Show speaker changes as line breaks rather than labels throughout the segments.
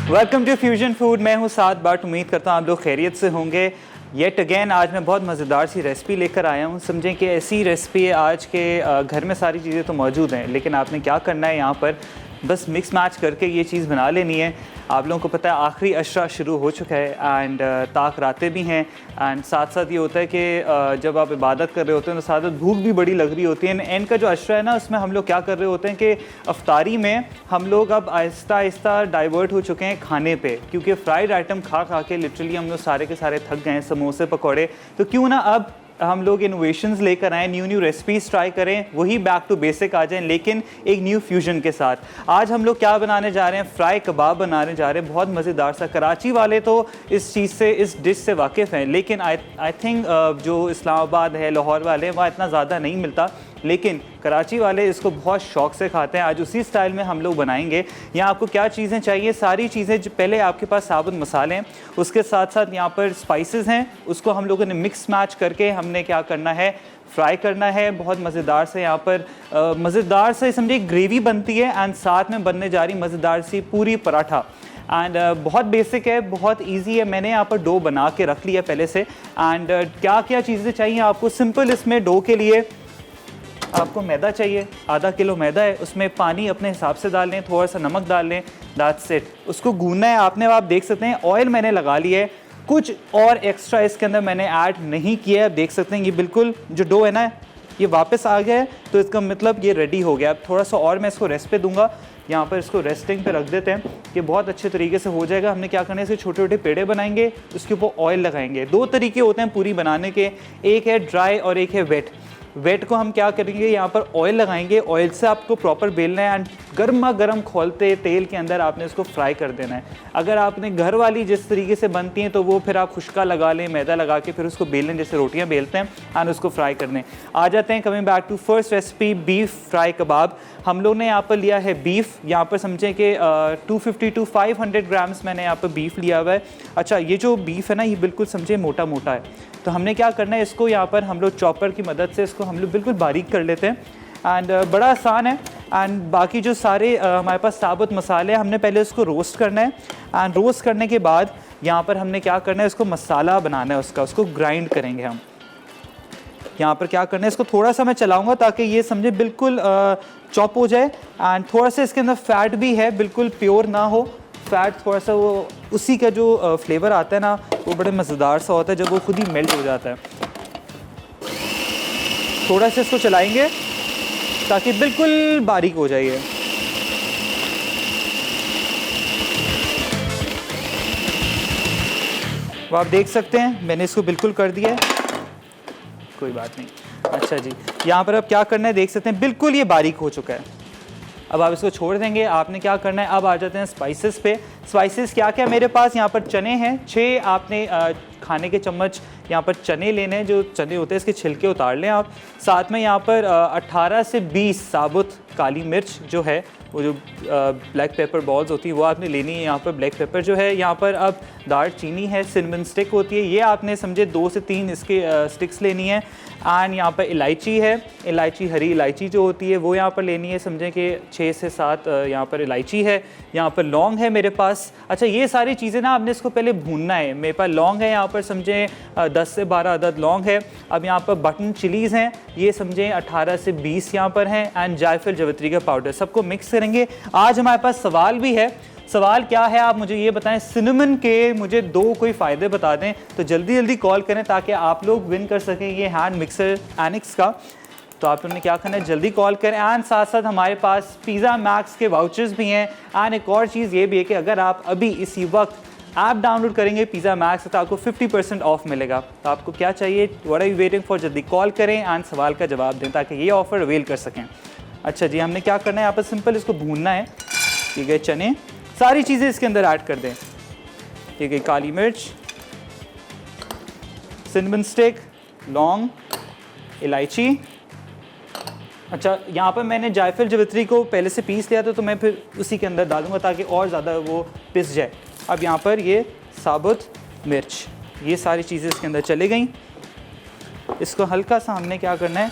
Welcome to fusion food. मैं हूं साद बाट। उम्मीद करता हूं आप लोग खैरियत से होंगे। येट अगेन आज मैं बहुत मज़ेदार सी रेसिपी लेकर आया हूं। समझें कि ऐसी रेसिपी आज के घर में सारी चीज़ें तो मौजूद हैं, लेकिन आपने क्या करना है, यहाँ पर बस मिक्स मैच करके ये चीज़ बना लेनी है। आप लोगों को पता है आखिरी अशरा शुरू हो चुका है एंड ताक रातें भी हैं एंड साथ साथ ये होता है कि जब आप इबादत कर रहे होते हैं तो साथ साथ भूख भी बड़ी लग रही होती है। एंड का जो अशरा है ना, उसमें हम लोग क्या कर रहे होते हैं कि अफ्तारी में हम लोग अब आहिस्ता आहिस्ता डाइवर्ट हो चुके हैं खाने पे, क्योंकि फ्राइड आइटम खा खा के लिटरली हम लोग सारे के सारे थक गए हैं, समोसे पकौड़े। तो क्यों ना अब हम लोग इनोवेशंस लेकर आएँ, न्यू रेसिपीज़ ट्राई करें, वही बैक टू बेसिक आ जाएं, लेकिन एक न्यू फ्यूजन के साथ। आज हम लोग क्या बनाने जा रहे हैं? फ्राई कबाब बनाने जा रहे हैं, बहुत मज़ेदार सा। कराची वाले तो इस चीज़ से, इस डिश से वाकिफ़ हैं, लेकिन आई थिंक जो इस्लामाबाद है, लाहौर वाले, वहाँ इतना ज़्यादा नहीं मिलता, लेकिन कराची वाले इसको बहुत शौक़ से खाते हैं। आज उसी स्टाइल में हम लोग बनाएंगे। यहाँ आपको क्या चीज़ें चाहिए? सारी चीज़ें जो पहले आपके पास साबुत मसाले हैं, उसके साथ साथ यहाँ पर स्पाइसेस हैं, उसको हम लोगों ने मिक्स मैच करके हमने क्या करना है, फ्राई करना है। बहुत मज़ेदार से यहाँ पर मज़ेदार से समझिए ग्रेवी बनती है एंड साथ में बनने जा रही मज़ेदार सी पूरी पराठा। एंड बहुत बेसिक है, बहुत इजी है। मैंने यहाँ पर डो बना के रख लिया पहले से। एंड क्या क्या चीज़ें चाहिए आपको? सिंपल इसमें डो के लिए आपको मैदा चाहिए, आधा किलो मैदा है, उसमें पानी अपने हिसाब से डाल लें, थोड़ा सा नमक डाल लें, दैट्स इट। उसको गूंदना है आपने। आप देख सकते हैं ऑयल मैंने लगा लिया है, कुछ और एक्स्ट्रा इसके अंदर मैंने ऐड नहीं किया है। आप देख सकते हैं ये बिल्कुल जो डो है ना, ये वापस आ गया है, तो इसका मतलब ये रेडी हो गया। अब थोड़ा सा और मैं इसको रेस्ट पे दूंगा। यहाँ पर इसको रेस्टिंग पे रख देते हैं कि बहुत अच्छे तरीके से हो जाएगा। हमने क्या करना है, इसके छोटे छोटे पेड़े बनाएंगे, उसके ऊपर ऑयल लगाएंगे। दो तरीके होते हैं पूरी बनाने के, एक है ड्राई और एक है वेट। वेट को हम क्या करेंगे, यहाँ पर ऑयल लगाएंगे, ऑयल से आपको प्रॉपर बेलना है एंड गर्मा गर्म खोलते तेल के अंदर आपने इसको फ्राई कर देना है। अगर आपने घर वाली जिस तरीके से बनती हैं तो वो फिर आप खुश्का लगा लें, मैदा लगा के फिर उसको बेल लें, जैसे रोटियाँ बेलते हैं, एंड उसको फ्राई करने आ जाते हैं। Coming back to first recipe, beef fry kebab. हम लोग ने यहाँ पर लिया है बीफ। यहाँ पर समझें कि 250 to 500 ग्राम्स मैंने यहाँ पर बीफ लिया हुआ है। अच्छा, ये जो बीफ है ना, ये बिल्कुल समझे मोटा मोटा है, तो हमने क्या करना है, इसको यहाँ पर हम लोग चॉपर की मदद से इसको हम लोग बिल्कुल बारीक कर लेते हैं। एंड बड़ा आसान है। एंड बाकी जो सारे हमारे पास साबुत मसाले हैं, हमने पहले उसको रोस्ट करना है एंड रोस्ट करने के बाद यहाँ पर हमने क्या करना है, इसको मसाला बनाना है उसका, उसको ग्राइंड करेंगे हम। यहाँ पर क्या करना है, इसको थोड़ा सा मैं चलाऊँगा ताकि ये समझे बिल्कुल चॉप हो जाए। एंड थोड़ा सा इसके अंदर फैट भी है, बिल्कुल प्योर ना हो फैट, थोड़ा सा वो उसी का जो फ्लेवर आता है ना, वो बड़े मज़ेदार सा होता है जब वो खुद ही मेल्ट हो जाता है। थोड़ा सा इसको चलाएंगे ताकि बिल्कुल बारीक हो जाइए। वो आप देख सकते हैं मैंने इसको बिल्कुल कर दिया है, कोई बात नहीं। अच्छा जी, यहाँ पर अब क्या करना है, देख सकते हैं बिल्कुल ये बारीक हो चुका है। अब आप इसको छोड़ देंगे। आपने क्या करना है, अब आ जाते हैं स्पाइसेस पे। स्पाइसेस क्या क्या मेरे पास? यहाँ पर चने हैं 6, आपने खाने के चम्मच यहाँ पर चने लेने हैं। जो चने होते हैं इसके छिलके उतार लें आप। साथ में यहाँ पर 18 से 20 साबुत काली मिर्च जो है, वो जो ब्लैक पेपर बॉल्स होती है वो आपने लेनी है। यहाँ पर ब्लैक पेपर जो है, यहाँ पर अब दार चीनी है, सिनेमन स्टिक होती है, ये आपने समझे 2 से 3 इसके स्टिक्स लेनी है। एंड यहाँ पर इलायची है, इलायची हरी इलायची जो होती है वो यहाँ पर लेनी है, समझें कि 6 से 7 यहाँ पर इलायची है। यहाँ पर लौंग है मेरे पास। अच्छा, ये सारी चीज़ें ना आपने इसको पहले भूनना है। मेरे पास लौंग है यहाँ पर समझें 10 से 12 अदद लौंग है। अब यहाँ पर बटन चिलीज़ हैं, ये समझें 18 से 20 यहाँ पर हैं। एंड जायफल जवित्री का पाउडर, सबको मिक्स करेंगे। आज हमारे पास सवाल भी है। सवाल क्या है, आप मुझे ये बताएं, सिनेमन के मुझे 2 कोई फ़ायदे बता दें, तो जल्दी जल्दी कॉल करें ताकि आप लोग विन कर सकें ये हैंड मिक्सर एनिक्स का। तो आप लोगों ने क्या करना है, जल्दी कॉल करें। एंड साथ साथ हमारे पास पिज़्ज़ा मैक्स के वाउचर्स भी हैं। एंड एक और चीज़ ये भी है कि अगर आप अभी इसी वक्त ऐप डाउनलोड करेंगे पिज़्ज़ा मैक्स, तो आपको 50% ऑफ मिलेगा। तो आपको क्या चाहिए, what are you waiting for? जल्दी कॉल करें एंड सवाल का जवाब दें ताकि ये ऑफ़र अवेल कर सकें। अच्छा जी, हमने क्या करना है, यहाँ पर सिंपल इसको भूनना है। ठीक है, चने, सारी चीज़ें इसके अंदर ऐड कर दें। ठीक है, काली मिर्च, सिनेमन स्टिक, लौंग, इलायची। अच्छा, यहाँ पर मैंने जायफल जवित्री को पहले से पीस लिया था, तो मैं फिर उसी के अंदर डालूंगा ताकि और ज़्यादा वो पिस जाए। अब यहाँ पर ये साबुत मिर्च, ये सारी चीज़ें इसके अंदर चली गई। इसको हल्का सा हमने क्या करना है,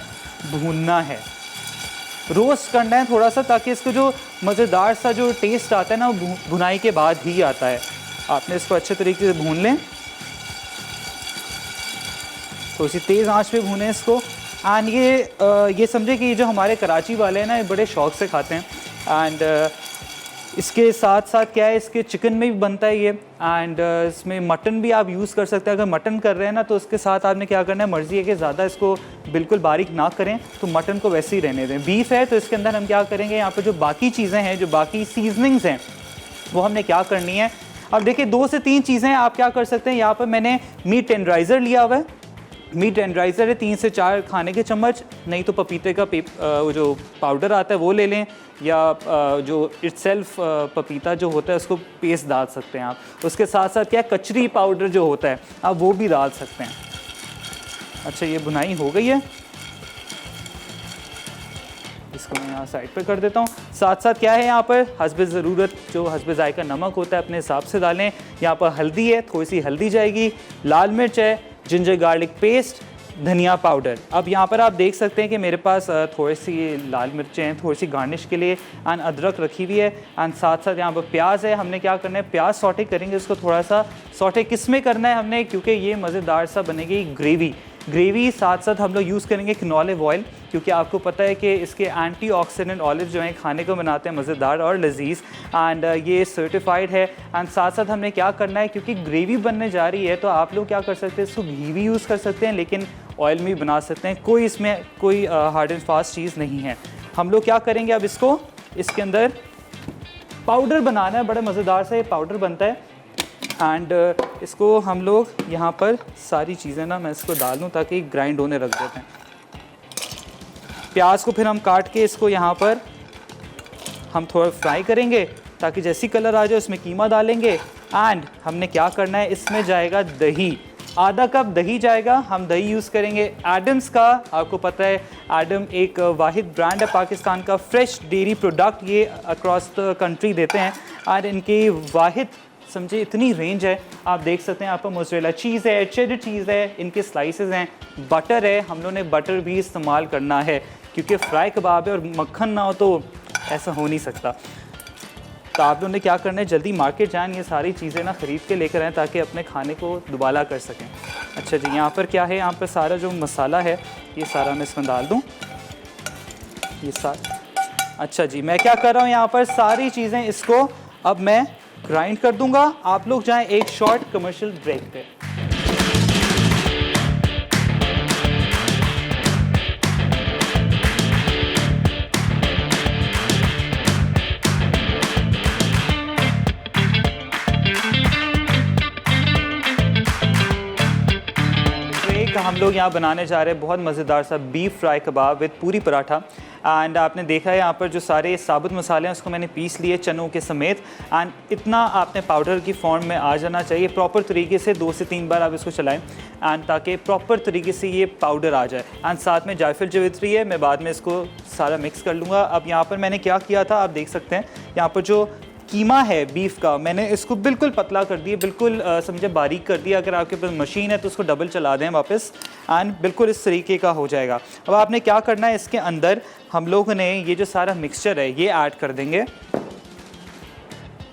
भूनना है। रोस्ट करना है थोड़ा सा, ताकि इसको जो मज़ेदार सा जो टेस्ट आता है ना वो भुनाई के बाद ही आता है। आपने इसको अच्छे तरीके से भून लें, थोड़ी सी तेज़ आंच पे भूनें इसको। एंड ये समझे कि ये जो हमारे कराची वाले हैं ना, ये बड़े शौक से खाते हैं। एंड इसके साथ साथ क्या है, इसके चिकन में भी बनता है ये। एंड इसमें मटन भी आप यूज़ कर सकते हैं। अगर मटन कर रहे हैं ना, तो उसके साथ आपने क्या करना है, मर्ज़ी है कि ज़्यादा इसको बिल्कुल बारीक ना करें, तो मटन को वैसे ही रहने दें। बीफ है तो इसके अंदर हम क्या करेंगे, यहाँ पर जो बाकी चीज़ें हैं, जो बाकी सीजनिंग्स हैं, वो हमने क्या करनी है। अब देखिए 2 से 3 चीज़ें आप क्या कर सकते हैं। यहाँ पर मैंने मीट टेंडराइज़र लिया हुआ है। मीट टेंडराइज़र है 3 से 4 खाने के चम्मच, नहीं तो पपीते का वो जो पाउडर आता है वो ले लें, या जो इटसेल्फ पपीता जो होता है उसको पेस्ट डाल सकते हैं आप। उसके साथ साथ क्या कचरी पाउडर जो होता है आप वो भी डाल सकते हैं। अच्छा, ये भुनाई हो गई है, इसको मैं यहाँ साइड पे कर देता हूँ। साथ साथ क्या है, यहाँ पर हस्बे ज़रूरत जो हस्बे जायका नमक होता है अपने हिसाब से डालें। यहाँ पर हल्दी है, थोड़ी सी हल्दी जाएगी, लाल मिर्च है, जिंजर गार्लिक पेस्ट, धनिया पाउडर। अब यहाँ पर आप देख सकते हैं कि मेरे पास थोड़ी सी लाल मिर्चें हैं थोड़ी सी गार्निश के लिए, एंड अदरक रखी हुई है, एंड साथ साथ यहाँ पर प्याज है। हमने क्या करना है, प्याज सॉटे करेंगे, इसको थोड़ा सा सॉटे किस में करना है हमने, क्योंकि ये मज़ेदार सा बनेगी ग्रेवी। साथ साथ हम लोग यूज़ करेंगे कैनोला ऑयल, क्योंकि आपको पता है कि इसके एंटीऑक्सीडेंट ऑलिव जो हैं खाने को बनाते हैं मज़ेदार और लजीज, एंड ये सर्टिफाइड है। एंड साथ साथ हमने क्या करना है, क्योंकि ग्रेवी बनने जा रही है, तो आप लोग क्या कर सकते हैं, इसको घी भी यूज़ कर सकते हैं, लेकिन ऑयल में भी बना सकते हैं। कोई इसमें कोई हार्ड एंड फास्ट चीज़ नहीं है। हम लोग क्या करेंगे, अब इसको इसके अंदर पाउडर बनाना है, बड़े मज़ेदार से पाउडर बनता है। एंड इसको हम लोग यहाँ पर सारी चीज़ें ना मैं इसको डाल दूँ ताकि ग्राइंड होने रख देते हैं। प्याज को फिर हम काट के इसको यहाँ पर हम थोड़ा फ्राई करेंगे, ताकि जैसी कलर आ जाए उसमें कीमा डालेंगे। एंड हमने क्या करना है, इसमें जाएगा दही, आधा कप दही जाएगा। हम दही यूज़ करेंगे एडम्स का। आपको पता है एडम एक वाहिद ब्रांड है पाकिस्तान का, फ्रेश डेयरी प्रोडक्ट ये अक्रॉस द कंट्री देते हैं, और इनकी वाहिद समझे इतनी रेंज है। आप देख सकते हैं, यहाँ पर मोज़रेला चीज़ है, चेडर चीज़ है, इनके स्लाइसेस हैं, बटर है। हम लोगों ने बटर भी इस्तेमाल करना है, क्योंकि फ्राई कबाब है और मक्खन ना हो तो ऐसा हो नहीं सकता। तो आप लोगों ने क्या करना है, जल्दी मार्केट जाएं, ये सारी चीज़ें ना ख़रीद के लेकर आएँ, ताकि अपने खाने को दुबाला कर सकें। अच्छा जी, यहाँ पर क्या है, यहाँ पर सारा जो मसाला है ये सारा मैं इसमें डाल दूँ, ये सारा। अच्छा जी, मैं क्या कर रहा हूँ, यहाँ पर सारी चीज़ें इसको अब मैं ग्राइंड कर दूंगा। आप लोग जाएं एक शॉर्ट कमर्शियल ब्रेक पे। हम लोग यहाँ बनाने जा रहे हैं बहुत मज़ेदार सा बीफ फ्राई कबाब विद पूरी पराठा। एंड आपने देखा है यहाँ पर जो सारे साबुत मसाले हैं उसको मैंने पीस लिए चनों के समेत। एंड इतना आपने पाउडर की फॉर्म में आ जाना चाहिए प्रॉपर तरीके से। 2 से 3 बार आप इसको चलाएं एंड ताकि प्रॉपर तरीके से ये पाउडर आ जाए। एंड साथ में जायफल जवित्री है, मैं बाद में इसको सारा मिक्स कर लूँगा। अब यहाँ पर मैंने क्या किया था आप देख सकते हैं, यहाँ पर जो कीमा है बीफ का मैंने इसको बिल्कुल पतला कर दिया, बिल्कुल समझे बारीक कर दिया। अगर आपके पास मशीन है तो उसको डबल चला दें वापस, एंड बिल्कुल इस तरीके का हो जाएगा। अब आपने क्या करना है, इसके अंदर हम लोगों ने ये जो सारा मिक्सचर है ये ऐड कर देंगे।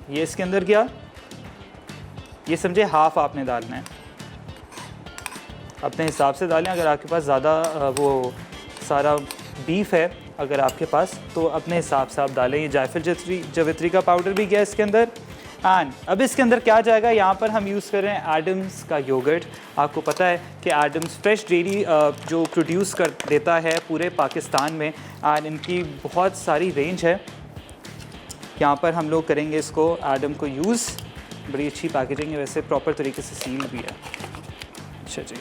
ये इसके अंदर क्या, ये समझे हाफ आपने डालना है, अपने हिसाब से डालें। अगर आपके पास ज़्यादा वो सारा बीफ है अगर आपके पास तो अपने हिसाब से आप डालें। ये जायफल जवित्री का पाउडर भी गया इसके अंदर। एंड अब इसके अंदर क्या जाएगा, यहाँ पर हम यूज़ कर रहे हैं एडम्स का योगर्ट। आपको पता है कि एडम्स फ्रेश डेयरी जो प्रोड्यूस कर देता है पूरे पाकिस्तान में, एंड इनकी बहुत सारी रेंज है। यहाँ पर हम लोग करेंगे इसको एडम को यूज़। बड़ी अच्छी पैकेजिंग है वैसे, प्रॉपर तरीके से सील भी है। अच्छा जी,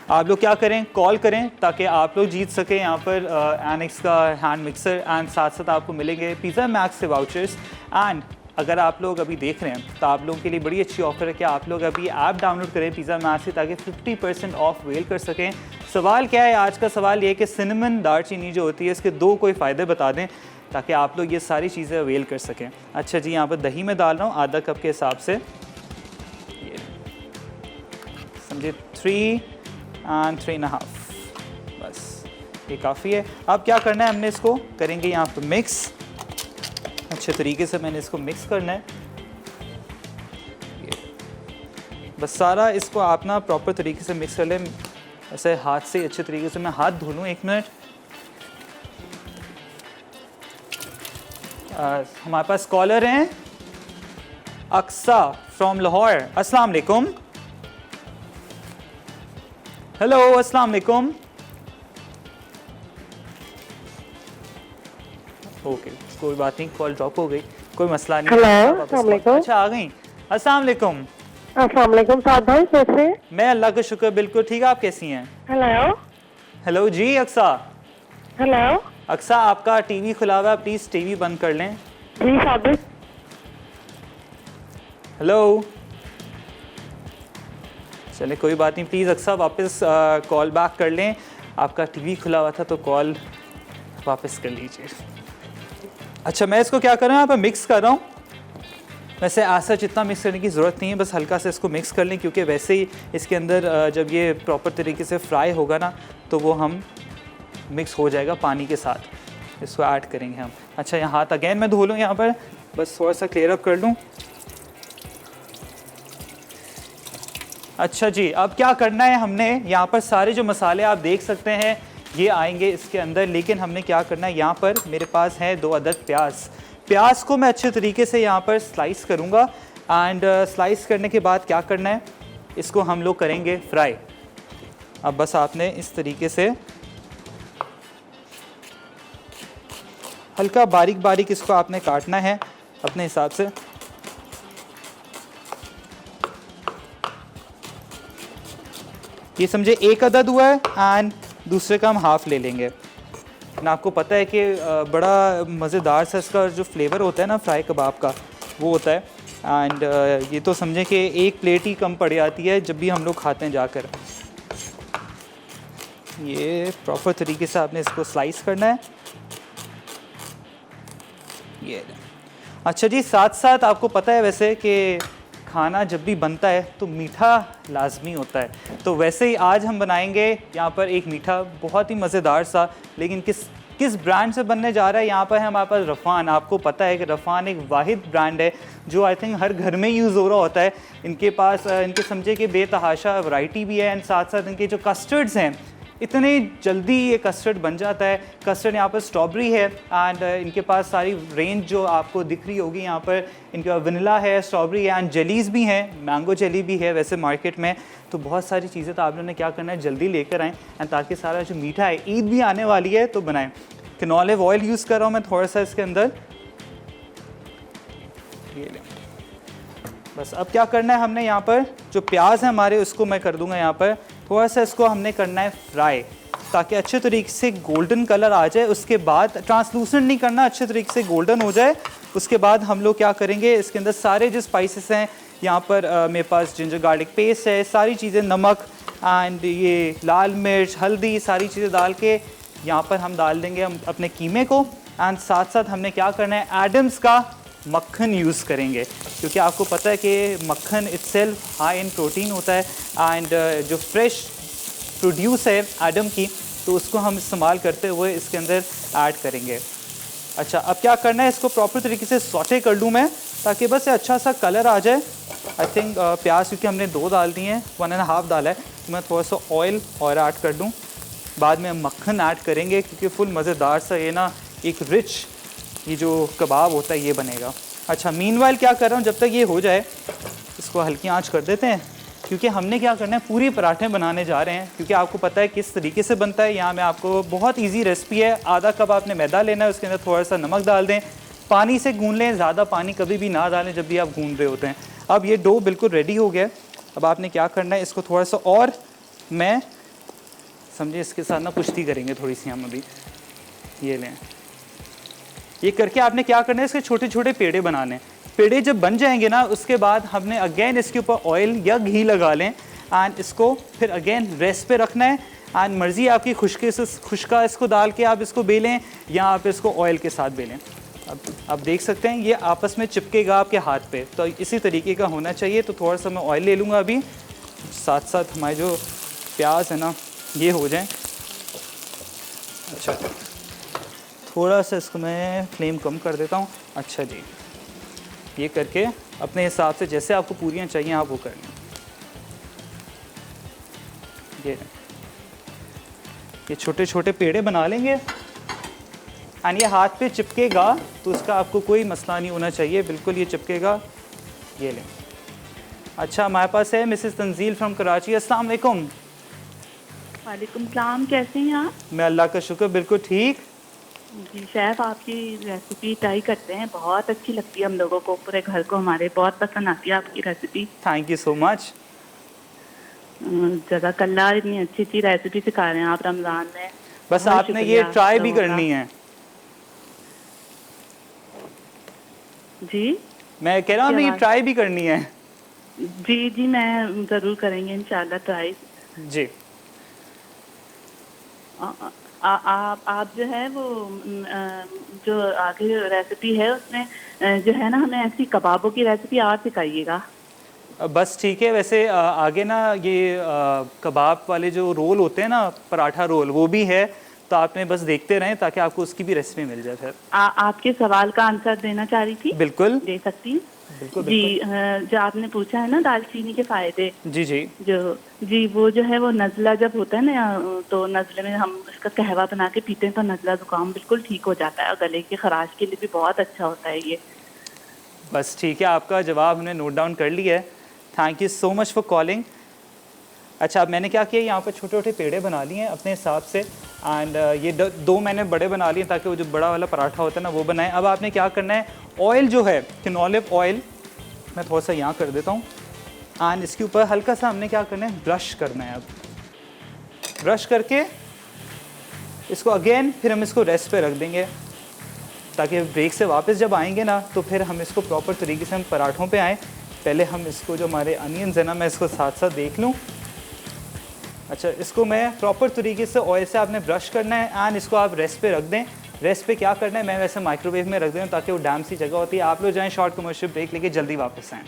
आप लोग क्या करें, कॉल करें ताकि आप लोग जीत सकें यहाँ पर एनेक्स का हैंड मिक्सर। एंड साथ साथ आपको मिलेंगे पिज़्ज़ा मैक्स से वाउचर्स। एंड अगर आप लोग अभी देख रहे हैं तो आप लोगों के लिए बड़ी अच्छी ऑफ़र है कि आप लोग अभी ऐप डाउनलोड करें पिज़्ज़ा मैक्स से, ताकि 50% ऑफ वेल कर सकें। सवाल क्या है, आज का सवाल ये है कि सिनेमन दालचीनी जो होती है इसके 2 कोई फ़ायदे बता दें ताकि आप लोग ये सारी चीज़ें अवेल कर सकें। अच्छा जी, यहाँ पर दही में डाल रहा हूँ आधा कप के हिसाब से, ये समझे 3 and 3.5 बस। ये काफ़ी है। अब क्या करना है, हमने इसको करेंगे यहाँ पर मिक्स। अच्छे तरीके से मैंने इसको मिक्स करना है। बस सारा इसको आप ना प्रॉपर तरीके से मिक्स कर लें, ऐसे हाथ से अच्छे तरीके से। मैं हाथ धो लूँ 1 मिनट। हमारे पास कॉलर हैं अक्सा फ्रॉम लाहौर। अस्सलाम वालेकुम। हेलो, अस्सलाम वालेकुम। ओके, कोई बात नहीं, कॉल ड्रॉप हो गई, कोई मसला नहीं।
हेलो, अस्सलाम वालेकुम।
अच्छा, आ गई। अस्सलाम वालेकुम।
अस्सलाम वालेकुम साद भाई, कैसे?
मैं अल्लाह का शुक्र बिल्कुल ठीक। आप कैसी हैं?
हेलो।
हेलो जी अक्सा।
हेलो
अक्सा, आपका टीवी खुला हुआ है, प्लीज़ टीवी बंद कर लें।
जी साबिर।
हेलो, चले कोई बात नहीं, प्लीज़ अक्सा वापस कॉल बैक कर लें। आपका टीवी खुला हुआ था तो कॉल वापस कर लीजिए। अच्छा, मैं इसको क्या कर रहा हूँ, यहाँ पर मिक्स कर रहा हूँ। वैसे ऐसा जितना मिक्स करने की ज़रूरत नहीं है, बस हल्का सा इसको मिक्स कर लें, क्योंकि वैसे ही इसके अंदर जब ये प्रॉपर तरीके से फ्राई होगा ना तो वो हम मिक्स हो जाएगा पानी के साथ, इसको ऐड करेंगे हम। अच्छा, यहाँ हाथ अगेन मैं धो लूँ, यहाँ पर बस थोड़ा सा क्लियर अप कर लूँ। अच्छा जी, अब क्या करना है, हमने यहाँ पर सारे जो मसाले आप देख सकते हैं ये आएंगे इसके अंदर, लेकिन हमने क्या करना है, यहाँ पर मेरे पास है 2 अदद प्याज को मैं अच्छे तरीके से यहाँ पर स्लाइस करूँगा। एंड स्लाइस करने के बाद क्या करना है, इसको हम लोग करेंगे फ्राई। अब बस आपने इस तरीके से हल्का बारीक बारीक इसको आपने काटना है अपने हिसाब से। ये समझे 1 अदद हुआ है एंड दूसरे का हम हाफ ले लेंगे। ना आपको पता है कि बड़ा मज़ेदार सा इसका जो फ्लेवर होता है ना फ्राई कबाब का, वो होता है। एंड ये तो समझें कि 1 प्लेट ही कम पड़ जाती है जब भी हम लोग खाते हैं जाकर। ये प्रॉपर तरीके से आपने इसको स्लाइस करना है। ये अच्छा जी, साथ साथ आपको पता है वैसे कि खाना जब भी बनता है तो मीठा लाजमी होता है, तो वैसे ही आज हम बनाएंगे यहाँ पर एक मीठा बहुत ही मज़ेदार सा। लेकिन किस ब्रांड से बनने जा रहा है, यहाँ पर है हमारे पास रफ़ान। आपको पता है कि रफ़ान एक वाहिद ब्रांड है जो आई थिंक हर घर में यूज़ हो रहा होता है। इनके पास इनके समझे कि बेतहाशा वैरायटी भी है, एंड साथ साथ इनके जो कस्टर्ड्स हैं इतने जल्दी ये कस्टर्ड बन जाता है। कस्टर्ड यहाँ पर स्ट्रॉबेरी है एंड इनके पास सारी रेंज जो आपको दिख रही होगी यहाँ पर, इनके पास वनीला है, स्ट्रॉबेरी है एंड जेलीज़ भी हैं, मैंगो जेली भी है वैसे मार्केट में। तो बहुत सारी चीज़ें तो आप लोगों ने क्या करना है, जल्दी लेकर आएँ एंड ताकि सारा जो मीठा है, ईद भी आने वाली है तो बनाएँ। कैनोलिव ऑयल यूज़ कर रहा हूँ मैं थोड़ा सा इसके अंदर, ये लें। बस अब क्या करना है, हमने यहाँ पर जो प्याज है हमारे उसको मैं कर दूंगा यहाँ पर थोड़ा सा, इसको हमने करना है फ्राई ताकि अच्छे तरीके से गोल्डन कलर आ जाए। उसके बाद ट्रांसलूसेंट नहीं करना, अच्छे तरीके से गोल्डन हो जाए। उसके बाद हम लोग क्या करेंगे, इसके अंदर सारे जो स्पाइसेस हैं यहाँ पर मेरे पास जिंजर गार्लिक पेस्ट है, सारी चीज़ें, नमक एंड ये लाल मिर्च, हल्दी, सारी चीज़ें डाल के यहाँ पर हम डाल देंगे हम अपने कीमे को। एंड साथ साथ हमने क्या करना है, एडम्स का मक्खन यूज़ करेंगे, क्योंकि आपको पता है कि मक्खन इटसेल्फ हाई इन प्रोटीन होता है एंड जो फ्रेश प्रोड्यूस है एडम की, तो उसको हम इस्तेमाल करते हुए इसके अंदर ऐड करेंगे। अच्छा, अब क्या करना है, इसको प्रॉपर तरीके से सॉटे कर लूँ मैं ताकि बस ये अच्छा सा कलर आ जाए। आई थिंक प्याज क्योंकि हमने 2 डाल दिए हैं, 1.5 डाला है, तो मैं थोड़ा सा ऑयल और ऐड कर दूँ। बाद में हम मक्खन ऐड करेंगे क्योंकि फुल मज़ेदार सा ये ना एक रिच ये जो कबाब होता है ये बनेगा। अच्छा, मीनवाइल क्या कर रहा हूँ, जब तक ये हो जाए इसको हल्की आंच कर देते हैं, क्योंकि हमने क्या करना है, पूरी पराठे बनाने जा रहे हैं। क्योंकि आपको पता है किस तरीके से बनता है, यहाँ मैं आपको बहुत इजी रेसिपी है। आधा कप आपने मैदा लेना है, उसके अंदर थोड़ा सा नमक डाल दें, पानी से गूंद लें, ज़्यादा पानी कभी भी ना डालें जब भी आप गूंद रहे होते हैं। अब ये डो बिल्कुल रेडी हो गया है। अब आपने क्या करना है, इसको थोड़ा सा और मैं समझे इसके साथ ना कुश्ती करेंगे थोड़ी सी हम अभी। ये लें, ये करके आपने क्या करना है, इसके छोटे छोटे पेड़े बनाने हैं। पेड़े जब बन जाएंगे ना, उसके बाद हमने अगेन इसके ऊपर ऑयल या घी लगा लें एंड इसको फिर अगेन रेस्ट पे रखना है। एंड मर्ज़ी आपकी खुश्का इसको डाल के आप इसको बेलें या आप इसको ऑयल के साथ बेलें। अब आप देख सकते हैं ये आपस में चिपकेगा आपके हाथ पे, तो इसी तरीके का होना चाहिए। तो थोड़ा सा मैं ऑयल ले लूँगा अभी, साथ साथ हमारे जो प्याज है ना ये हो जाएं। अच्छा, थोड़ा सा इसको मैं फ्लेम कम कर देता हूँ। अच्छा जी, ये करके अपने हिसाब से जैसे आपको पूरियाँ चाहिए आप वो कर लें। ये छोटे छोटे पेड़े बना लेंगे एंड ये हाथ पे चिपकेगा तो उसका आपको कोई मसला नहीं होना चाहिए, बिल्कुल ये चिपकेगा। ये लें। अच्छा, हमारे पास है मिसेस तंजील फ्रॉम कराची। अस्सलाम वालेकुम।
वालेकुम सलाम, कैसे हैं आप?
मैं अल्लाह का शुक्र बिल्कुल ठीक।
जी शेफ़, आपकी रेसिपी ट्राई करते हैं, बहुत अच्छी लगती है हम लोगों को, पूरे घर को हमारे बहुत पसंद आती है आपकी recipe.
Thank you so much.
जज़ाकल्लाह, इतनी अच्छी अच्छी रेसिपी सिखा रहे हैं आप रमज़ान में।
बस
बहुत
आपने ये
शुक्रिया
ट्राई भी
लोगों
करनी
का।
है।
जी
मैं कह रहा हूँ
क्या
आपने ये
बात?
ट्राई भी करनी है।
जी जी, मैं ज़रूर करेंगे इंशाल्लाह ट्राई।
जी,
आप जो है वो जो आगे रेसिपी है उसमें जो है ना, हमें ऐसी कबाबों की रेसिपी और सिखाइएगा।
बस ठीक है। वैसे आगे ना ये कबाब वाले जो रोल होते हैं ना, पराठा रोल, वो भी है, तो आपने बस देखते रहें ताकि आपको उसकी भी रेसिपी मिल जाए फिर।
आपके सवाल का आंसर देना चाह रही थी।
बिल्कुल
दे सकती हूँ।
बिल्कुल
जी,
बिल्कुल।
जो आपने पूछा है ना दालचीनी के फायदे,
जी जी।
जो जी वो जो है वो नज़ला जब होता है ना, तो नज़ले में हम इसका कहवा बना के पीते हैं तो नज़ला ज़ुकाम बिल्कुल ठीक हो जाता है, और गले की खराश के लिए भी बहुत अच्छा होता है ये।
बस ठीक है, आपका जवाब हमने नोट डाउन कर लिया है। Thank you so much for calling. अच्छा, अब मैंने क्या किया, यहाँ पर छोटे छोटे पेड़े बना लिए हैं अपने हिसाब से एंड ये दो मैंने बड़े बना लिए ताकि वो जो बड़ा वाला पराठा होता है ना वो बनाए। अब आपने क्या करना है, ऑयल जो है कैनोलिव ऑयल मैं थोड़ा सा यहाँ कर देता हूँ एंड इसके ऊपर हल्का सा हमने क्या करना है, ब्रश करना है। अब ब्रश करके इसको अगेन फिर हम इसको रेस्ट पे रख देंगे ताकि ब्रेक से वापस जब आएंगे ना तो फिर हम इसको प्रॉपर तरीके से हम पराठों पे आएँ। पहले हम इसको जो हमारे अनियंस है ना, मैं इसको साथ साथ देख लूँ। अच्छा, इसको मैं प्रॉपर तरीके से ऑयल से आपने ब्रश करना है एंड इसको आप रेस्ट पे रख दें। रेस्ट पे क्या करना है, मैं वैसे माइक्रोवेव में रख दूँ ताकि वो डैम सी जगह होती है। आप लोग जाएँ शॉर्ट कमर्शियल ब्रेक लेके जल्दी वापस आएँ।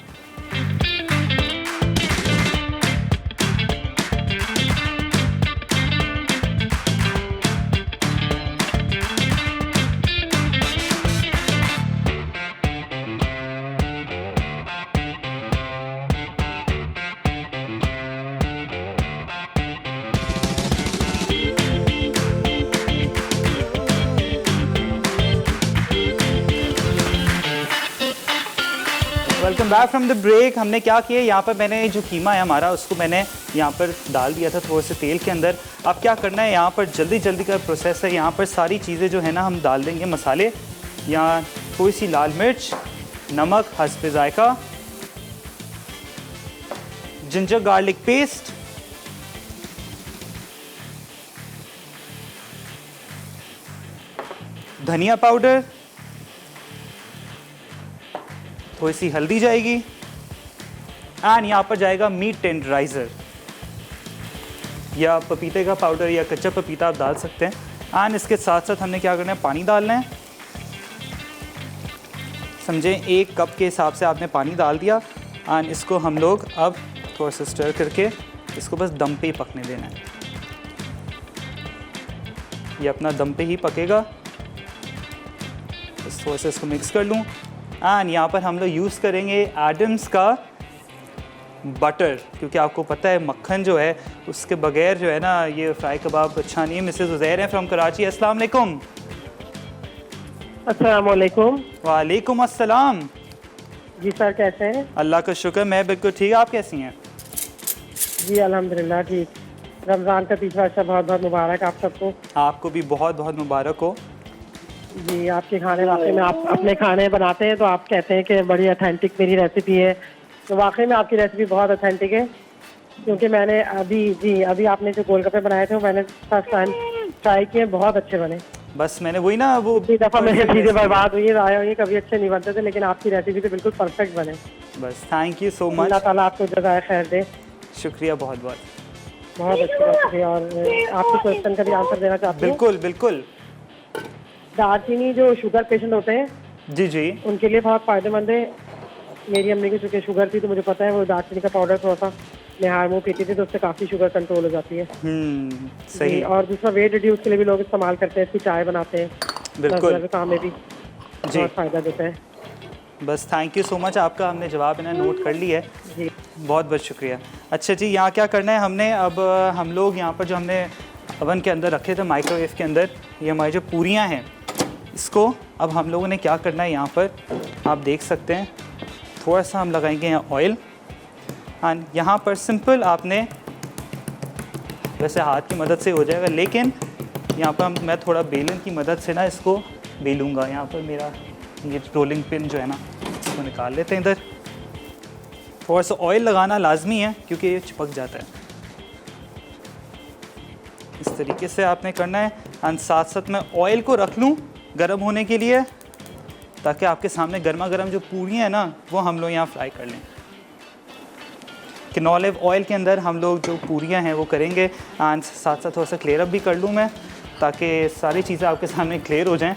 Welcome back from the break. हमने क्या किया, यहाँ पर मैंने जो कीमा है हमारा उसको मैंने यहाँ पर डाल दिया था थोड़े से तेल के अंदर। अब क्या करना है, यहाँ पर जल्दी जल्दी का प्रोसेस है। यहाँ पर सारी चीज़ें जो है ना हम डाल देंगे, मसाले, यहाँ थोड़ी सी लाल मिर्च, नमक हस्ब जायका, जिंजर गार्लिक पेस्ट, धनिया पाउडर, थोड़ी सी हल्दी जाएगी एंड यहाँ पर जाएगा मीट टेंडराइज़र या पपीते का पाउडर या कच्चा पपीता आप डाल सकते हैं। एंड इसके साथ साथ हमने क्या करना है, पानी डालना है। समझें 1 कप के हिसाब से आपने पानी डाल दिया एंड इसको हम लोग अब थोड़ा सा स्टर करके इसको बस दम पे ही पकने देना है। ये अपना दम पे ही पकेगा। बस थोड़ा सा इसको मिक्स कर लूँ एंड यहाँ पर हम लोग यूज़ करेंगे एडम्स का बटर, क्योंकि आपको पता है मक्खन जो है उसके बगैर जो है ना ये फ्राई कबाब अच्छा नहीं है। मिसेस उज़ैर हैं फ्रॉम कराची। अस्सलाम वालेकुम।
अस्सलाम वालेकुम।
वालेकुम अस्सलाम।
जी सर, कैसे हैं?
अल्लाह का शुक्र, मैं बिल्कुल ठीक। आप कैसी हैं?
जी अल्हम्दुलिल्लाह ठीक। रमज़ान का तीसरा अच्छा बहुत बहुत मुबारक आप सबको।
आपको भी बहुत बहुत मुबारक हो।
जी, आपके खाने वाकई में आप अपने खाने बनाते हैं तो आप कहते हैं कि बड़ी अथेंटिक मेरी रेसिपी है, तो वाकई में आपकी रेसिपी बहुत अथेंटिक है। क्योंकि मैंने अभी आपने जो गोलगप्पे बनाए थे वो मैंने फर्स्ट टाइम ट्राई किए, बहुत अच्छे बने।
बस मैंने वही ना वो
इतनी दफ़ा मेरी चीज़ें बर्बाद हुई ये कभी अच्छे नहीं बनते थे, लेकिन आपकी रेसिपी तो बिल्कुल परफेक्ट बने।
बस thank you so
Allah
much.
ताला आपको जज़ाए खैर दे।
शुक्रिया बहुत बहुत।
बहुत अच्छी रेसिपी। और आपके क्वेश्चन का भी आंसर देना चाहती हूँ।
बिल्कुल बिल्कुल।
दालचीनी जो शुगर पेशेंट होते हैं
जी जी।
उनके लिए बहुत फ़ायदेमंद है। मेरी अम्मी को चूँकि शुगर थी तो मुझे पता है वो दालचीनी का पाउडर थोड़ा सा निहार मुँह पीती थी तो उससे काफ़ी शुगर कंट्रोल हो जाती है।
सही।
जी, और दूसरा वेट रिड्यूस के लिए भी लोग इस्तेमाल करते हैं, इसकी चाय बनाते हैं,
बिल्कुल
नज़ला काम में भी
जी।
बहुत फ़ायदा देता है।
बस थैंक यू सो मच, आपका हमने जवाब इन्हें नोट कर लिया है,
जी
बहुत बहुत शुक्रिया। अच्छा जी, यहाँ क्या करना है हमने, अब हम लोग यहाँ पर जो हमने ओवन के अंदर रखे थे, माइक्रोवेव के अंदर, ये हमारी जो पूरियाँ हैं, इसको अब हम लोगों ने क्या करना है, यहाँ पर आप देख सकते हैं थोड़ा सा हम लगाएंगे यहाँ ऑयल, एंड यहाँ पर सिंपल आपने, वैसे हाथ की मदद से हो जाएगा, लेकिन यहाँ पर मैं थोड़ा बेलन की मदद से ना इसको बेलूँगा। यहाँ पर मेरा ये रोलिंग पिन जो है ना, इसको निकाल लेते हैं इधर। थोड़ा सा ऑयल लगाना लाजमी है क्योंकि ये चिपक जाता है। इस तरीके से आपने करना है, एंड साथ साथ मैं ऑयल को रख लूँ गर्म होने के लिए, ताकि आपके सामने गर्मा गर्म जो पूरियाँ हैं ना, वो हम लोग यहाँ फ्राई कर लें। कि ऑलिव ऑयल के अंदर हम लोग जो पूरियाँ हैं वो करेंगे, एंड साथ साथ थोड़ा सा क्लियर अप भी कर लूँ मैं, ताकि सारी चीज़ें आपके सामने क्लियर हो जाएं।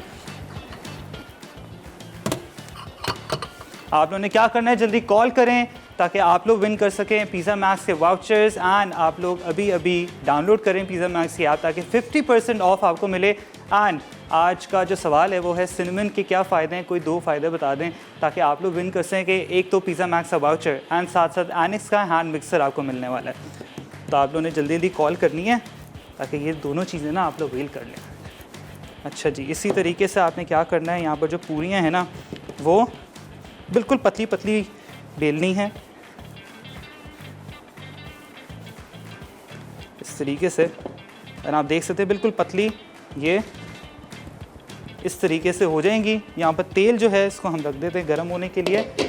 आप लोगों ने क्या करना है, जल्दी कॉल करें ताकि आप लोग विन कर सकें पिज़्ज़ा मैक्स के वाउचर्स, एंड आप लोग अभी अभी डाउनलोड करें पिज़्ज़ा मैक्स की ऐप ताकि 50% ऑफ आपको मिले। एंड आज का जो सवाल है वो है सिनेमन के क्या फ़ायदे हैं, कोई 2 फ़ायदे बता दें ताकि आप लोग विन कर सकें। कि एक तो पिज़्ज़ा मैक्स का वाउचर, एंड साथ साथ एनिक्स का हैंड मिक्सर आपको मिलने वाला है। तो आप लोगों ने जल्दी जल्दी कॉल करनी है ताकि ये दोनों चीज़ें ना आप लोग वील कर लें। अच्छा जी, इसी तरीके से आपने क्या करना है, यहाँ पर जो पूरियाँ हैं ना, वो बिल्कुल पतली पतली बेलनी है, इस तरीके से। और आप देख सकते हैं बिल्कुल पतली ये इस तरीके से हो जाएंगी। यहाँ पर तेल जो है इसको हम रख देते हैं गर्म होने के लिए।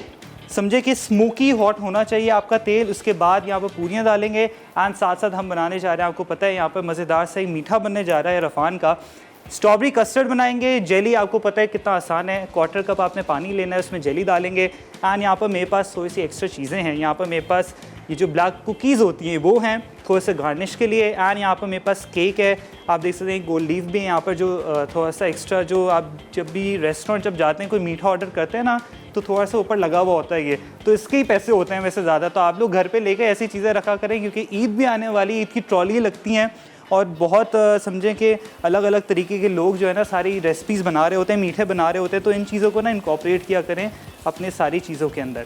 समझे कि स्मोकी हॉट होना चाहिए आपका तेल। उसके बाद यहाँ पर पूरियाँ डालेंगे, एंड साथ साथ हम बनाने जा रहे हैं, आपको पता है यहाँ पर मज़ेदार सा ही मीठा बनने जा रहा है रफ़ान का। स्ट्रॉबेरी कस्टर्ड बनाएंगे। जेली आपको पता है कितना आसान है, 1/4 कप आपने पानी लेना है, उसमें जेली डालेंगे। एंड यहाँ पर मेरे पास थोड़ी सी एक्स्ट्रा चीज़ें हैं। यहाँ पर मेरे पास ये जो ब्लैक कुकीज़ होती हैं वो हैं थोड़े से गार्निश के लिए। एंड यहाँ पर मेरे पास केक है, आप देख सकते हैं गोल्ड लीफ भी है यहाँ पर, जो थोड़ा सा एक्स्ट्रा, जो आप जब भी रेस्टोरेंट जब जाते हैं कोई मीठा ऑर्डर करते हैं ना, तो थोड़ा सा ऊपर लगा हुआ होता है ये, तो इसके ही पैसे होते हैं वैसे ज़्यादा। तो आप लोग घर पे लेके ऐसी चीज़ें रखा करें, क्योंकि ईद भी आने वाली, ईद की ट्रॉली लगती हैं और बहुत समझें कि अलग अलग तरीके के लोग जो है ना सारी रेसिपीज़ बना रहे होते हैं, मीठे बना रहे होते हैं। तो इन चीज़ों को ना इनकॉर्पोरेट किया करें अपने सारी चीज़ों के अंदर।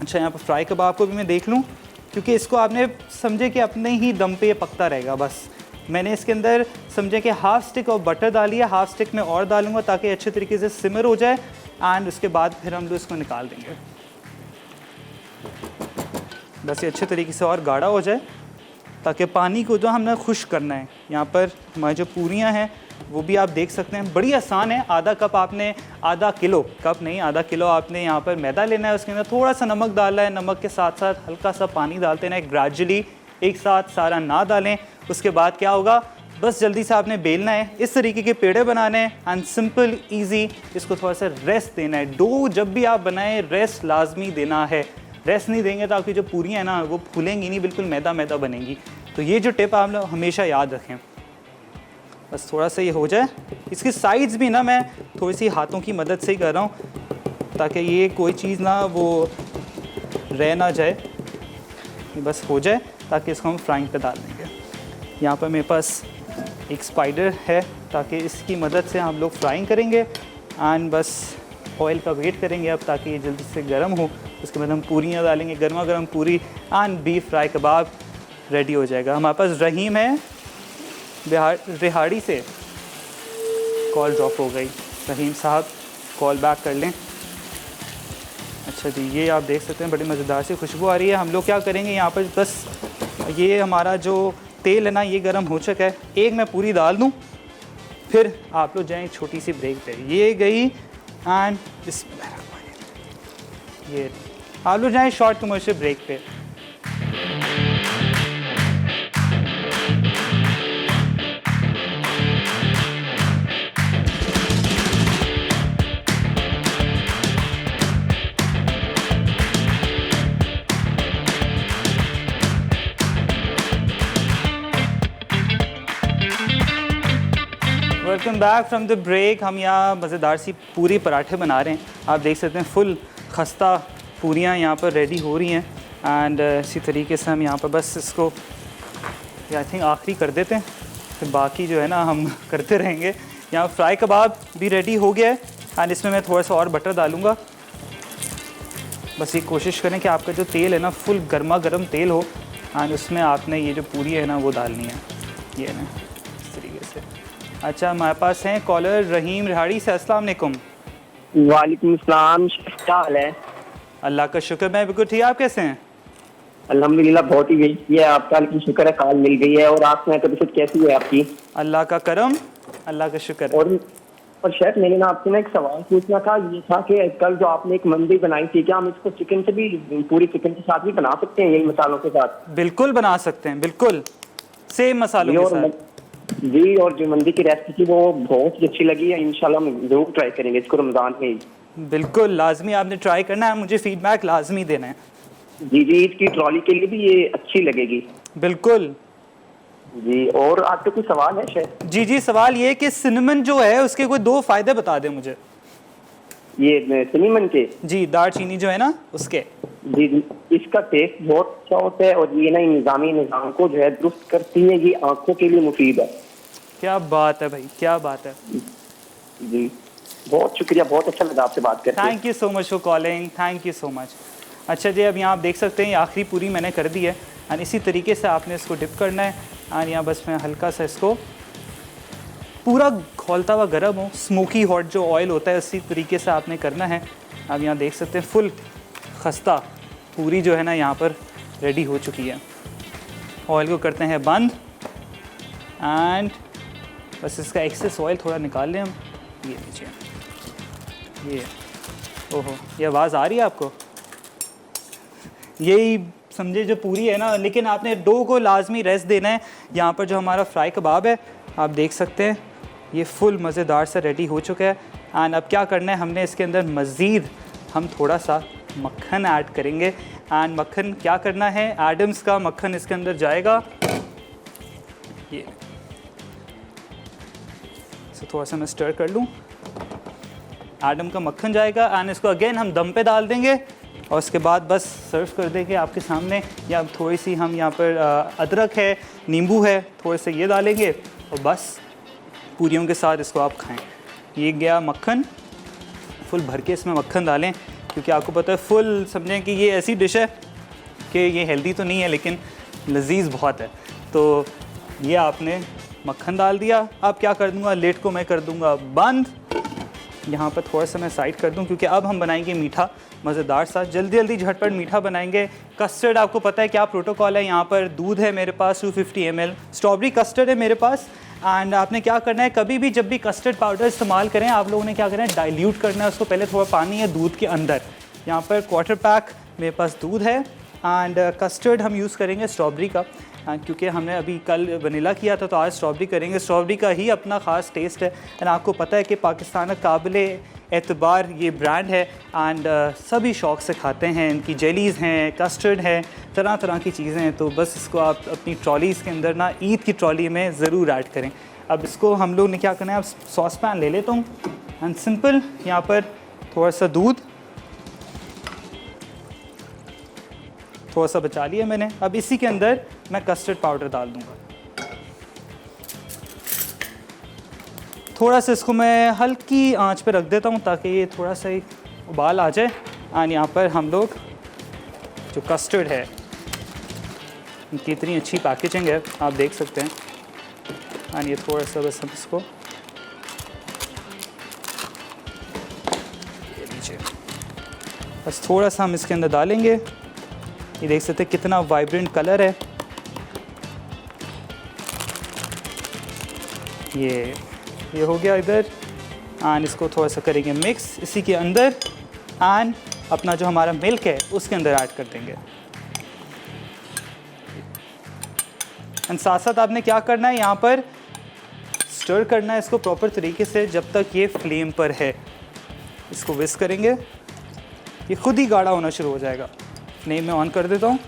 अच्छा, यहाँ पर फ्राई कबाब को भी मैं देख लूँ, क्योंकि इसको आपने समझे कि अपने ही दम पे ये पकता रहेगा। बस मैंने इसके अंदर समझे कि हाफ़ स्टिक और बटर डाली है, हाफ़ स्टिक में और डालूंगा ताकि अच्छे तरीके से सिमर हो जाए। एंड उसके बाद फिर हम लोग इसको निकाल देंगे, बस ये अच्छे तरीके से और गाढ़ा हो जाए, ताकि पानी को जो हमने खुश्क करना है। यहाँ पर हमारी जो पूरियाँ हैं वो भी आप देख सकते हैं, बड़ी आसान है। आधा कप आपने, आधा किलो, कप नहीं आधा किलो आपने यहाँ पर मैदा लेना है, उसके अंदर थोड़ा सा नमक डालना है, नमक के साथ साथ हल्का सा पानी डालते हैं ग्रेजुअली, एक साथ सारा ना डालें। उसके बाद क्या होगा, बस जल्दी से आपने बेलना है, इस तरीके के पेड़े बनाने हैं, एंड सिंपल ईजी। इसको थोड़ा सा रेस्ट देना है। डो जब भी आप बनाएं रेस्ट लाजमी देना है, रेस्ट नहीं देंगे तो आपकी जो पूरियाँ हैं ना वो फूलेंगी नहीं, बिल्कुल मैदा मैदा बनेंगी। तो ये जो टिप आप लोग हमेशा याद रखें। बस थोड़ा सा ये हो जाए, इसकी साइड्स भी ना मैं थोड़ी सी हाथों की मदद से ही कर रहा हूँ ताकि ये कोई चीज़ ना वो रह ना जाए, बस हो जाए, ताकि इसको हम फ्राइंग पे डाल देंगे। यहाँ पर मेरे पास एक स्पाइडर है ताकि इसकी मदद से हम लोग फ्राइंग करेंगे, एंड बस ऑयल का वेट करेंगे अब ताकि ये जल्दी से गर्म हो। उसके बाद हम पूरियाँ डालेंगे, गर्मा गर्म पूरी, and beef fry kebab ready हो जाएगा। हमारे पास रहीम है रिहाड़ी से, कॉल ड्रॉप हो गई। रहीम साहब कॉल बैक कर लें। अच्छा जी, ये आप देख सकते हैं बड़ी मज़ेदार सी खुशबू आ रही है। हम लोग क्या करेंगे यहाँ पर, बस ये हमारा जो तेल है ना ये गर्म हो चुका है, एक मैं पूरी डाल दूँ, फिर आप लोग जाएँ छोटी सी ब्रेक पे। ये गई, एंड ये आप लोग जाएँ शॉर्ट कमर्शियल ब्रेक पे। Welcome back from the break. हम यहाँ मज़ेदार सी पूरी पराठे बना रहे हैं। आप देख सकते हैं फुल खस्ता पूरियाँ यहाँ पर रेडी हो रही हैं, एंड इसी तरीके से हम यहाँ पर बस इसको आई थिंक आखिरी कर देते हैं, फिर बाकी जो है ना हम करते रहेंगे। यहाँ फ्राई कबाब भी रेडी हो गया है एंड इसमें मैं थोड़ा सा और बटर डालूँगा। बस ये कोशिश करें कि आपका जो तेल है ना फुल गर्मा गर्म तेल हो एंड उसमें आपने ये जो पूरी है ना वो डालनी है, ये ना इस तरीके से। अच्छा, हमारे पास हैं कॉलर रहीम रिहाड़ी से। अस्सलाम वालेकुम।
वालेकुम सलाम, क्या हाल है?
अल्लाह का शुक्र, मैं बिल्कुल ठीक। आप कैसे हैं?
अल्हम्दुलिल्लाह, बहुत ही वेट किया है आपका, लेकिन शुक्र है कॉल मिल गई है। और आप सुनाएं, तबीयत कैसी है आपकी?
अल्लाह का करम, अल्लाह का शुक्र।
और शेफ, मैंने ना आपसे ना एक सवाल पूछना था। ये था कि कल जो आपने एक मंदी बनाई थी, क्या हम इसको चिकन से भी, पूरी चिकन के साथ भी बना सकते हैं, यही मसालों के साथ?
बिल्कुल बना सकते हैं, बिल्कुल सेम मसालों के साथ।
जी, और जो मंदी की रेसिपी वो बहुत ही अच्छी लगी है। इंशाल्लाह हम जरूर ट्राई करेंगे इसको रमजान में ही।
बिल्कुल लाजमी आपने ट्राई करना है, मुझे फीडबैक लाजमी देना है।
जी जी, ईद की ट्रॉली के लिए भी ये अच्छी लगेगी।
बिल्कुल
जी, और आपके कुछ सवाल है शेफ?
जी जी, सवाल ये कि सिनेमन जो है उसके कोई 2 फायदे बता दें मुझे।
ये सिनेमन के?
जी, दालचीनी जो है ना उसके।
जी जी, इसका टेस्ट बहुत अच्छा होता है और ये ना निज़ाम को जो है दुरुस्त करती है। ये आंखों के लिए मुफीद है।
क्या बात है भाई, क्या बात है।
जी, बहुत शुक्रिया, बहुत अच्छा लगा आपसे बात करके।
Thank you so much for calling, thank you so much. अच्छा जी, अब यहाँ आप देख सकते हैं ये आखिरी पूरी मैंने कर दी है और इसी तरीके से आपने इसको डिप करना है। और यहाँ बस मैं हल्का सा इसको पूरा खौलता हुआ गर्म हो, स्मोकी हॉट जो ऑयल होता है उसी तरीके से आपने करना है। अब यहाँ देख सकते हैं फुल खस्ता पूरी जो है ना यहाँ पर रेडी हो चुकी है। ऑयल को करते हैं बंद एंड बस इसका एक्सेस ऑयल थोड़ा निकाल लें हम। ये लीजिए, ये ओहो, ये आवाज़ आ रही है आपको? यही समझे जो पूरी है ना, लेकिन आपने डो को लाजमी रेस्ट देना है। यहाँ पर जो हमारा फ्राई कबाब है आप देख सकते हैं ये फुल मज़ेदार सा रेडी हो चुका है। एंड अब क्या करना है, हमने इसके अंदर मज़ीद हम थोड़ा सा मक्खन ऐड करेंगे। एंड मक्खन क्या करना है, एडम्स का मक्खन इसके अंदर जाएगा। ये इसे थोड़ा सा मैं स्टर कर लूँ, एडम का मक्खन जाएगा एंड इसको अगेन हम दम पे डाल देंगे और उसके बाद बस सर्व कर देंगे आपके सामने। या थोड़ी सी हम यहाँ पर अदरक है, नींबू है, थोड़े से ये डालेंगे और बस पूरियों के साथ इसको आप खाएं। ये गया मक्खन, फुल भर के इसमें मक्खन डालें क्योंकि आपको पता है फुल समझें कि ये ऐसी डिश है कि ये हेल्दी तो नहीं है लेकिन लजीज बहुत है। तो ये आपने मक्खन डाल दिया। अब क्या कर दूँगा, लेट को मैं कर दूँगा बंद। यहाँ पर थोड़ा सा मैं साइड कर दूँ क्योंकि अब हम बनाएंगे मीठा मज़ेदार सा, जल्दी जल्दी झटपट मीठा बनाएंगे। कस्टर्ड आपको पता है क्या प्रोटोकॉल है, यहाँ पर दूध है मेरे पास 250 ml, स्ट्रॉबेरी कस्टर्ड है मेरे पास। एंड आपने क्या करना है, कभी भी जब भी कस्टर्ड पाउडर इस्तेमाल करें आप लोगों ने क्या करना है, डाइल्यूट करना है उसको। पहले थोड़ा पानी है दूध के अंदर, यहाँ पर 1/4 पैक मेरे पास दूध है। एंड कस्टर्ड हम यूज़ करेंगे स्ट्रॉबेरी का, क्योंकि हमने अभी कल वनीला किया था तो आज स्ट्रॉबेरी करेंगे। स्ट्रॉबेरी का ही अपना ख़ास टेस्ट है एंड आपको पता है कि पाकिस्तान का काबिल एतबार ये ब्रांड है एंड सभी शौक़ से खाते हैं। इनकी जेलीज़ हैं, कस्टर्ड है, तरह तरह की चीज़ें हैं। तो बस इसको आप अपनी ट्रॉलीज़ के अंदर ना, ईद की ट्रॉली में ज़रूर ऐड करें। अब इसको हम लोग ने क्या करना है, अब सॉस पैन ले लेता हूँ एंड सिंपल यहाँ पर थोड़ा सा दूध थोड़ा सा बचा लिया मैंने। अब इसी के अंदर मैं कस्टर्ड पाउडर डाल दूँगा। थोड़ा सा इसको मैं हल्की आंच पे रख देता हूँ ताकि ये थोड़ा सा एक उबाल आ जाए। और यहाँ पर हम लोग जो कस्टर्ड है इनकी इतनी अच्छी पैकेजिंग है आप देख सकते हैं। और ये थोड़ा सा बस हम इसको ये लीजिए, बस थोड़ा सा हम इसके अंदर डालेंगे। ये देख सकते हैं कितना वाइब्रेंट कलर है। ये हो गया इधर। एंड इसको थोड़ा सा करेंगे मिक्स इसी के अंदर एंड अपना जो हमारा मिल्क है उसके अंदर ऐड कर देंगे। एंड साथ साथ आपने क्या करना है, यहाँ पर स्टर करना है इसको प्रॉपर तरीके से जब तक ये फ्लेम पर है। इसको विस्क करेंगे, ये खुद ही गाढ़ा होना शुरू हो जाएगा। फ्लेम में ऑन कर देता हूँ।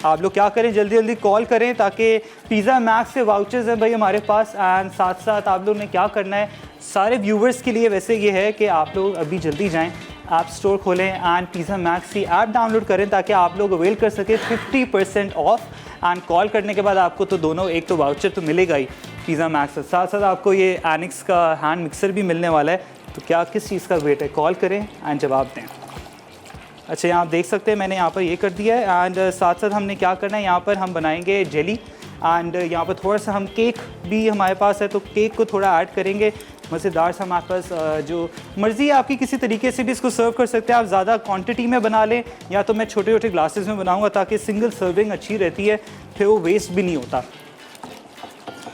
आप लोग क्या करें, जल्दी जल्दी कॉल करें ताकि पिज़्ज़ा मैक्स से वाउचर्स हैं भाई हमारे पास। एंड साथ साथ आप लोग ने क्या करना है, सारे व्यूवर्स के लिए वैसे ये है कि आप लोग अभी जल्दी जाएं ऐप स्टोर खोलें एंड पिज़्ज़ा मैक्स की ऐप डाउनलोड करें ताकि आप लोग अवेल कर सकें 50% ऑफ। एंड कॉल करने के बाद आपको तो दोनों, एक तो वाउचर तो मिलेगा ही पिज़्ज़ा मैक्स से, साथ साथ आपको ये एनिक्स का हैंड मिक्सर भी मिलने वाला है। तो क्या किस चीज़ का वेट है, कॉल करें एंड जवाब दें। अच्छा, यहाँ आप देख सकते हैं मैंने यहाँ पर ये कर दिया है। एंड साथ साथ हमने क्या करना है, यहाँ पर हम बनाएंगे जेली एंड यहाँ पर थोड़ा सा हम केक भी हमारे पास है तो केक को थोड़ा ऐड करेंगे। मज़ेदार सा हमारे पास जो मर्ज़ी है आपकी, किसी तरीके से भी इसको सर्व कर सकते हैं। आप ज़्यादा क्वांटिटी में बना लें या तो मैं छोटे छोटे ग्लासेस में बनाऊंगा ताकि सिंगल सर्विंग अच्छी रहती है, फिर वो वेस्ट भी नहीं होता।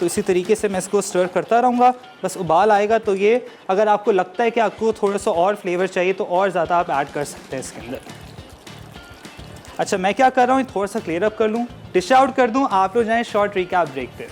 तो इसी तरीके से मैं इसको स्टर करता रहूँगा, बस उबाल आएगा तो ये, अगर आपको लगता है कि आपको थोड़ा सा और फ्लेवर चाहिए तो और ज़्यादा आप ऐड कर सकते हैं इसके अंदर। अच्छा, मैं क्या कर रहा हूँ, थोड़ा सा क्लियर अप कर लूँ, डिश आउट कर दूँ, आप लोग जाएँ शॉर्ट रिकैप ब्रेक पे।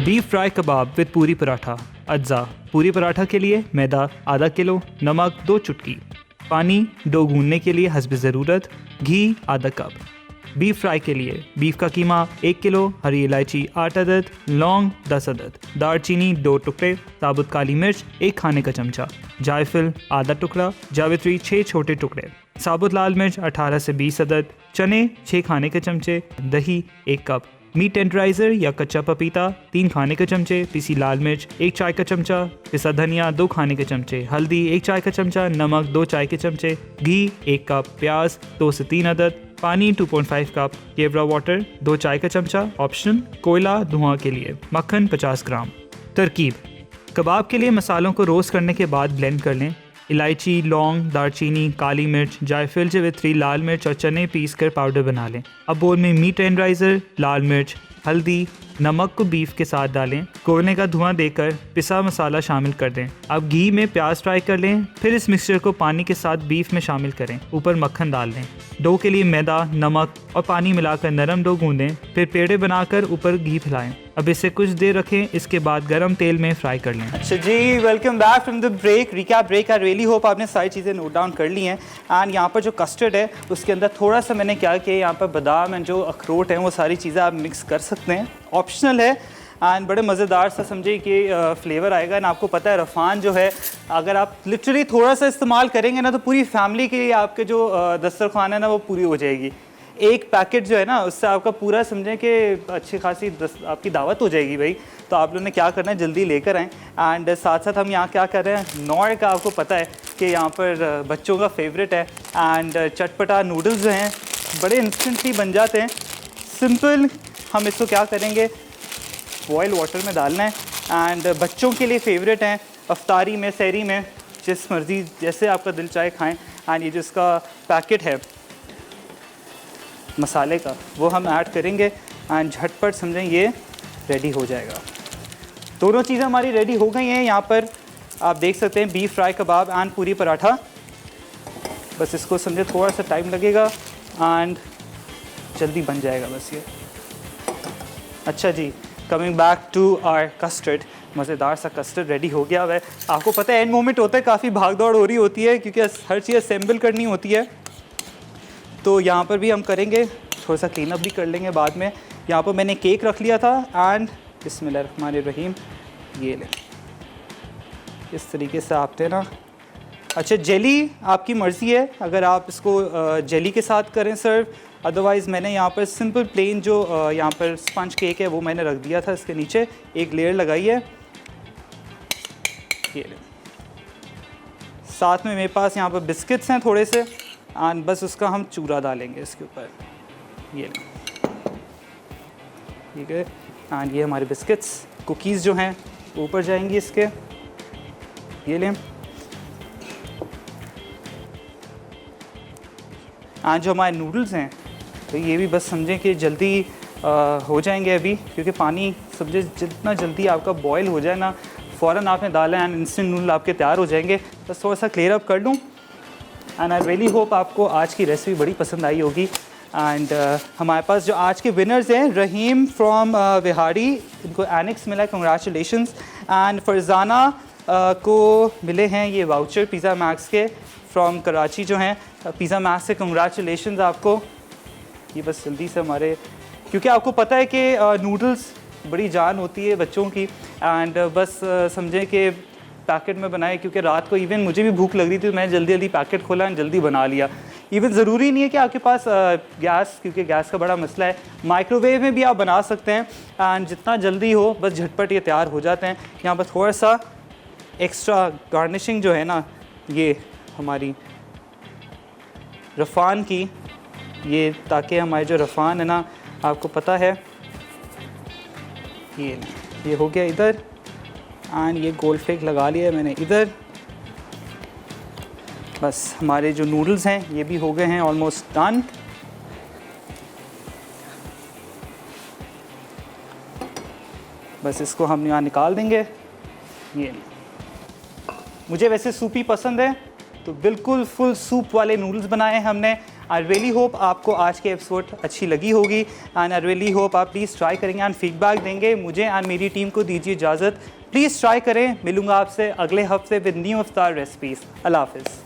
बीफ फ्राई कबाब विद पूरी पराठा। अज्जा: पूरी पराठा के लिए मैदा आधा किलो, नमक 2 चुटकी, पानी डो गूंदने के लिए हस्ब ज़रूरत, घी आधा कप। बीफ फ्राई के लिए बीफ का कीमा 1 किलो, हरी इलायची 8 अदद, लौंग 10 अदद, दालचीनी 2 टुकड़े, साबुत काली मिर्च 1 खाने का चमचा, जायफल आधा टुकड़ा, जावित्री 6 छोटे टुकड़े, साबुत लाल मिर्च 18 से 20 अदद, चने 6 खाने के चमचे, दही 1 कप, मीट टेंडराइज़र या कच्चा पपीता 3 खाने के चमचे, पिसी लाल मिर्च 1 चाय का चमचा, पिसा धनिया 2 खाने के चमचे, हल्दी 1 चाय का चमचा, नमक 2 चाय के चमचे, घी 1 कप, प्याज 2 से 3 अदद, पानी 2.5 कप, केवड़ा वाटर 2 चाय का चमचा ऑप्शनल, कोयला धुआं के लिए, मक्खन 50 ग्राम। तरकीब: कबाब के लिए मसालों को रोस्ट करने के बाद ब्लेंड कर लें। इलायची, लौंग, दालचीनी, काली मिर्च, जायफल, जावित्री, लाल मिर्च और चने पीस कर पाउडर बना लें। अब बोल में मीट टेंडराइज़र, लाल मिर्च, हल्दी, नमक को बीफ के साथ डालें। कोयले का धुआं देकर पिसा मसाला शामिल कर दें। अब घी में प्याज फ्राई कर लें, फिर इस मिक्सचर को पानी के साथ बीफ में शामिल करें। ऊपर मक्खन डाल दें। डो के लिए मैदा, नमक और पानी मिलाकर नरम डो गूंदें, फिर पेड़े बनाकर ऊपर घी फैलाएं। अब इसे कुछ देर रखें, इसके बाद गरम तेल में फ्राई कर लें। अच्छा जी, welcome back from the break, recap break. I really hope आपने सारी चीज़ें नोट डाउन कर ली हैं। एंड यहाँ पर जो कस्टर्ड है उसके अंदर थोड़ा सा मैंने क्या किया, यहाँ पर बादाम एंड जो अखरोट हैं वो सारी चीज़ें आप मिक्स कर सकते हैं, ऑप्शनल है। एंड बड़े मज़ेदार सा समझिए कि फ्लेवर आएगा। एंड आपको पता है रफ़ान जो है, अगर आप लिटरली थोड़ा सा इस्तेमाल करेंगे ना तो पूरी फैमिली के लिए आपके जो दस्तरखान है ना वो पूरी हो जाएगी। एक पैकेट जो है ना उससे आपका पूरा समझें कि अच्छी खासी आपकी दावत हो जाएगी भाई। तो आप लोगों ने क्या करना है, जल्दी लेकर आएँ। एंड साथ साथ हम यहाँ क्या कर रहे हैं, नॉर का आपको पता है कि यहाँ पर बच्चों का फेवरेट है। एंड चटपटा नूडल्स जो हैं बड़े इंस्टेंटली बन जाते हैं, सिंपल। हम इसको क्या करेंगे, बॉयल वाटर में डालना है। एंड बच्चों के लिए फेवरेट हैं, अफ्तारी में, सहरी में, जिस मर्ज़ी जैसे आपका दिल चाहे खाएँ। एंड ये जो इसका पैकेट है मसाले का वो हम ऐड करेंगे एंड झटपट समझें ये रेडी हो जाएगा। दोनों चीज़ें हमारी रेडी हो गई हैं। यहाँ पर आप देख सकते हैं बीफ फ्राई कबाब एंड पूरी पराठा। बस इसको समझे थोड़ा सा टाइम लगेगा एंड जल्दी बन जाएगा बस ये। अच्छा जी, coming back to our custard, मज़ेदार सा कस्टर्ड रेडी हो गया है। आपको पता है एंड मोमेंट होता है, काफ़ी भाग दौड़ हो रही होती है क्योंकि हर चीज़ असेंबल करनी होती है। तो यहाँ पर भी हम करेंगे, थोड़ा सा क्लीन अप भी कर लेंगे बाद में। यहाँ पर मैंने केक रख लिया था एंड बिस्मिल्लाहिर्रहमानिर्रहीम ये लें, इस तरीके से आपने ना। अच्छा, जेली आपकी मर्ज़ी है, अगर आप इसको जेली के साथ करें सर्व, अदरवाइज़ मैंने यहाँ पर सिंपल प्लेन जो यहाँ पर स्पंज केक है वो मैंने रख दिया था। इसके नीचे एक लेयर लगाई है, ये लें। साथ में मेरे पास यहाँ पर बिस्किट्स हैं थोड़े से एंड बस उसका हम चूरा डालेंगे इसके ऊपर, ये लें, ठीक है। एंड ये हमारे बिस्किट्स, कुकीज़ जो हैं ऊपर जाएंगी इसके, ये लें। एंड जो हमारे नूडल्स हैं तो ये भी बस समझें कि जल्दी हो जाएंगे अभी, क्योंकि पानी समझे जितना जल्दी आपका बॉयल हो जाए ना, फ़ौरन आपने डाला एंड इंस्टेंट नूडल आपके तैयार हो जाएंगे। बस थोड़ा सा क्लियर अप कर लूँ। एंड आई रियली होप आपको आज की रेसिपी बड़ी पसंद आई होगी। एंड हमारे पास जो आज के विनर्स हैं, रहीम फ्रॉम विहाड़ी, इनको एनेक्स मिला है, कंग्रेचुलेशंस। एंड फरजाना को मिले हैं ये वाउचर पिज़्ज़ा मैक्स के फ्रॉम कराची जो हैं, पिज़्ज़ा मैक्स से कंग्रेचुलेशंस आपको। ये बस जल्दी से हमारे, क्योंकि आपको पता है कि नूडल्स बड़ी जान होती है बच्चों की, एंड बस समझें कि पैकेट में बनाए, क्योंकि रात को इवन मुझे भी भूख लग रही थी तो मैंने जल्दी जल्दी पैकेट खोला एंड जल्दी बना लिया। इवन ज़रूरी नहीं है कि आपके पास गैस, क्योंकि गैस का बड़ा मसला है, माइक्रोवेव में भी आप बना सकते हैं एंड जितना जल्दी हो बस झटपट ये तैयार हो जाते हैं। यहाँ पर थोड़ा सा एक्स्ट्रा गार्निशिंग जो है ना, ये हमारी रफ़ान की, ये ताकि हमारे जो रफ़ान है ना, आपको पता है ये हो गया इधर, एंड ये गोल्ड फ्लेक लगा लिया है मैंने इधर। बस हमारे जो नूडल्स हैं ये भी हो गए हैं ऑलमोस्ट डन। बस इसको हम यहाँ निकाल देंगे। ये मुझे वैसे सूपी पसंद है तो बिल्कुल फुल सूप वाले नूडल्स बनाए हैं हमने। आई रियली होप आपको आज के एपिसोड अच्छी लगी होगी एंड आई रियली होप आप प्लीज़ ट्राई करेंगे एंड फीडबैक देंगे। मुझे एंड मेरी टीम को दीजिए इजाज़त, प्लीज़ ट्राई करें। मिलूंगा आपसे अगले हफ्ते विद न्यू इफ्तार रेसिपीज़। अल्लाह हाफ़िज़।